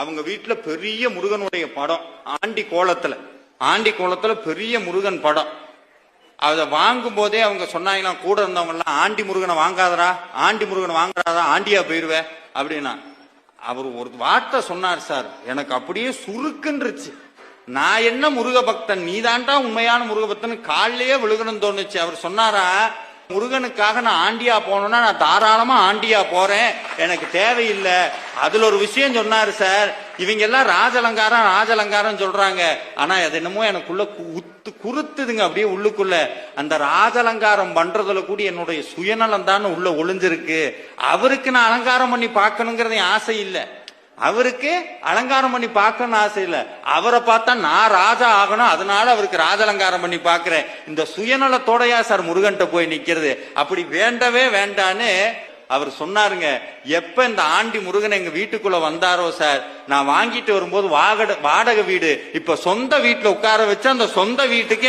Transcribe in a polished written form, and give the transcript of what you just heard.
அவங்க வீட்டுல பெரிய முருகனுடைய படம் ஆண்டி கோலத்துல பெரிய முருகன் படம். அதை வாங்கும் போதே அவங்க சொன்னாங்களாம், கூட இருந்தவங்க எல்லாம், ஆண்டி முருகனை வாங்காதரா, ஆண்டி முருகனை வாங்காதா, ஆண்டியா போயிருவேன் அப்படின்னா. அவர் ஒரு வார்த்தை சொன்னார் சார், எனக்கு அப்படியே சுருக்குன்றுச்சு. நான் என்ன முருக பக்தன், நீதான்டா உண்மையான முருக பக்தன் காலிலேயே விழுகணும்னு தோணுச்சு. அவர் சொன்னாரா, முருகனுக்காக நான் ஆண்டியா போனோம்னா நான் தாராளமா ஆண்டியா போறேன், எனக்கு தேவையில்லை. அதுல ஒரு விஷயம் சொன்னாரு சார், இவங்க எல்லாம் ராஜலங்காரம் சொல்றாங்க, ஆனா அது என்னமோ எனக்குள்ள குறுத்துதுங்க அப்படியே உள்ளுக்குள்ள. அந்த ராஜலங்காரம் பண்றதுல கூட என்னுடைய சுயநலம் தான் உள்ள ஒளிஞ்சிருக்கு. அவருக்கு நான் அலங்காரம் பண்ணி பார்க்கணுங்கிறது ஆசை இல்லை, அவருக்கு அலங்காரம் பண்ணி பார்க்கணும்னு ஆசை இல்லை. அவரை பார்த்தா நான் ராஜா ஆகணும், அதனால அவருக்கு ராஜலங்காரம் பண்ணி பார்க்கிறேன். இந்த சுயநலத்தோடையா சார் முருகன்ட்ட போய் நிக்கிறது? அப்படி வேண்டவே வேண்டான்னு அவர் சொன்னாருங்க. எப்ப இந்த ஆண்டி முருகன் எங்க வீட்டுக்குள்ள வந்தாரோ சார், நான் வாங்கிட்டு வரும்போது வாடகை வீடு இப்ப சொந்த வீட்டுல உட்கார வச்சு அந்த சொந்த வீட்டுக்கு